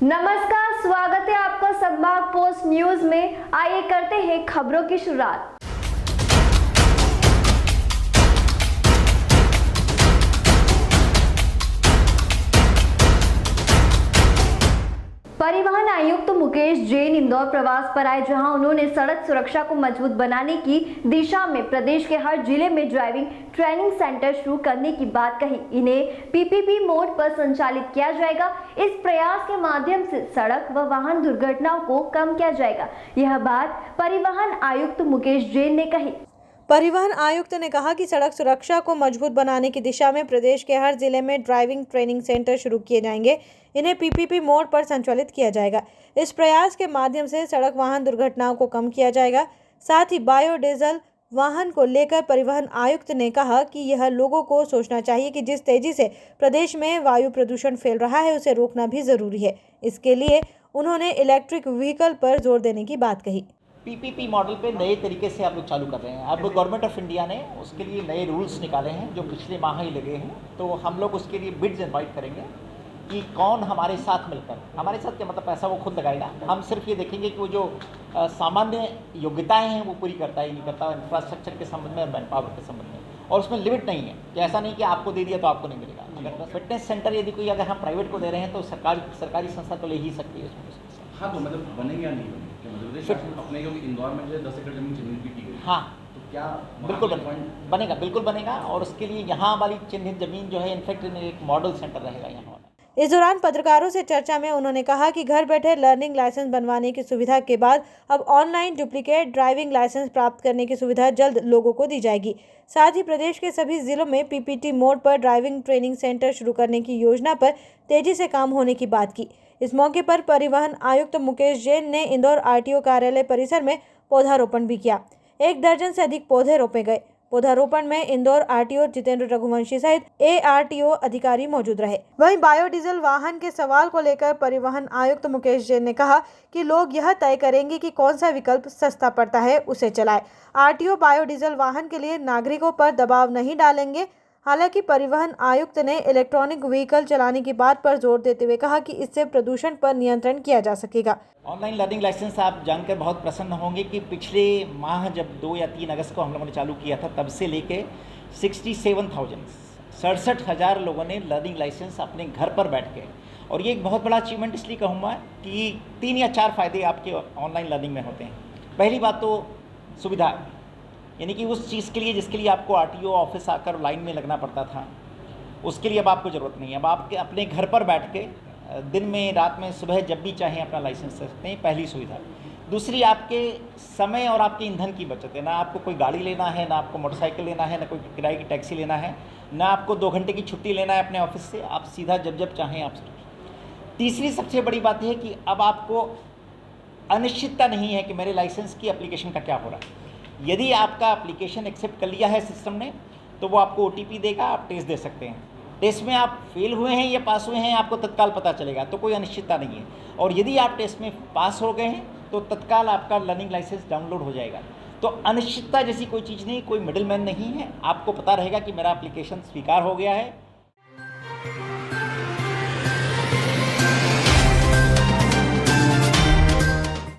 नमस्कार, स्वागत है आपका संवाद पोस्ट न्यूज में। आइए करते हैं खबरों की शुरुआत। परिवहन आयुक्त मुकेश जैन इंदौर प्रवास पर आए, जहां उन्होंने सड़क सुरक्षा को मजबूत बनाने की दिशा में प्रदेश के हर जिले में ड्राइविंग ट्रेनिंग सेंटर शुरू करने की बात कही। इन्हें पीपीपी मोड पर संचालित किया जाएगा। इस प्रयास के माध्यम से सड़क व वाहन दुर्घटनाओं को कम किया जाएगा। यह बात परिवहन आयुक्त मुकेश जैन ने कही। परिवहन आयुक्त ने कहा कि सड़क सुरक्षा को मजबूत बनाने की दिशा में प्रदेश के हर जिले में ड्राइविंग ट्रेनिंग सेंटर शुरू किए जाएंगे। इन्हें पीपीपी मोड पर संचालित किया जाएगा। इस प्रयास के माध्यम से सड़क वाहन दुर्घटनाओं को कम किया जाएगा। साथ ही बायोडीजल वाहन को लेकर परिवहन आयुक्त ने कहा कि यह लोगों को सोचना चाहिए कि जिस तेजी से प्रदेश में वायु प्रदूषण फैल रहा है उसे रोकना भी जरूरी है। इसके लिए उन्होंने इलेक्ट्रिक व्हीकल पर जोर देने की बात कही। पीपीपी मॉडल पे नए तरीके से आप लोग चालू कर रहे हैं। अब गवर्नमेंट ऑफ इंडिया ने उसके लिए नए रूल्स निकाले हैं जो पिछले माह ही लगे हैं। तो हम लोग उसके लिए बिड्स इनवाइट करेंगे कि कौन हमारे साथ मिलकर, हमारे साथ क्या मतलब पैसा वो खुद लगाएगा। हम सिर्फ ये देखेंगे कि वो जो सामान्य योग्यताएं हैं वो पूरी करता है या नहीं करता, इंफ्रास्ट्रक्चर के संबंध में और मैन पावर के संबंध में। और उसमें लिमिट नहीं है कि ऐसा नहीं कि आपको दे दिया तो आपको नहीं मिलेगा। अगर फिटनेस सेंटर यदि कोई अगर हम प्राइवेट को दे रहे हैं तो सरकारी संस्था तो ले ही सकती है उसमें। हाँ, तो मतलब बनेंगे या नहीं बनेंगे? अपने क्योंकि इंदौर में जो है 10 एकड़ जमीन चिन्हित भी की गई। हाँ, तो क्या बिल्कुल बनेगा, बिल्कुल बनेगा। और उसके लिए यहाँ वाली चिन्हित जमीन जो है इनफैक्ट एक मॉडल सेंटर रहेगा यहाँ। इस दौरान पत्रकारों से चर्चा में उन्होंने कहा कि घर बैठे लर्निंग लाइसेंस बनवाने की सुविधा के बाद अब ऑनलाइन डुप्लीकेट ड्राइविंग लाइसेंस प्राप्त करने की सुविधा जल्द लोगों को दी जाएगी। साथ ही प्रदेश के सभी जिलों में पीपीटी मोड पर ड्राइविंग ट्रेनिंग सेंटर शुरू करने की योजना पर तेजी से काम होने की बात की। इस मौके पर परिवहन आयुक्त मुकेश जैन ने इंदौर आरटीओ कार्यालय परिसर में पौधारोपण भी किया। 1 दर्जन से अधिक पौधे रोपे गए। पौधारोपण में इंदौर आरटीओ जितेंद्र रघुवंशी सहित एआरटीओ अधिकारी मौजूद रहे। वहीं बायोडीजल वाहन के सवाल को लेकर परिवहन आयुक्त मुकेश जैन ने कहा कि लोग यह तय करेंगे कि कौन सा विकल्प सस्ता पड़ता है उसे चलाएं। आरटीओ बायोडीजल वाहन के लिए नागरिकों पर दबाव नहीं डालेंगे। हालांकि परिवहन आयुक्त ने इलेक्ट्रॉनिक व्हीकल चलाने की बात पर जोर देते हुए कहा कि इससे प्रदूषण पर नियंत्रण किया जा सकेगा। ऑनलाइन लर्निंग लाइसेंस आप जानकर बहुत प्रसन्न होंगे कि पिछले माह जब 2 या 3 अगस्त को हम लोगों ने चालू किया था, तब से लेके 67,000 लोगों ने लर्निंग लाइसेंस अपने घर पर बैठ के। और ये एक बहुत बड़ा अचीवमेंट इसलिए कहूँगा कि 3 या 4 फायदे आपके ऑनलाइन लर्निंग में होते हैं। पहली बात तो सुविधा, यानी कि उस चीज़ के लिए जिसके लिए आपको आरटीओ ऑफिस आकर लाइन में लगना पड़ता था, उसके लिए अब आपको ज़रूरत नहीं है। अब आपके अपने घर पर बैठ के दिन में, रात में, सुबह जब भी चाहें अपना लाइसेंस ले सकते हैं। पहली सुविधा। दूसरी, आपके समय और आपके ईंधन की बचत है। ना आपको कोई गाड़ी लेना है, ना आपको मोटरसाइकिल लेना है, ना कोई किराए की टैक्सी लेना है, ना आपको 2 घंटे की छुट्टी लेना है अपने ऑफिस से। आप सीधा जब चाहें आप। तीसरी सबसे बड़ी बात है कि अब आपको अनिश्चितता नहीं है कि मेरे लाइसेंस की एप्लीकेशन का क्या हो रहा है। यदि आपका एप्लीकेशन एक्सेप्ट कर लिया है सिस्टम ने, तो वो आपको ओटीपी देगा, आप टेस्ट दे सकते हैं। टेस्ट में आप फेल हुए हैं या पास हुए हैं आपको तत्काल पता चलेगा, तो कोई अनिश्चितता नहीं है। और यदि आप टेस्ट में पास हो गए हैं तो तत्काल आपका लर्निंग लाइसेंस डाउनलोड हो जाएगा। तो अनिश्चितता जैसी कोई चीज़ नहीं, कोई मिडिल मैन नहीं है। आपको पता रहेगा कि मेरा एप्लीकेशन स्वीकार हो गया है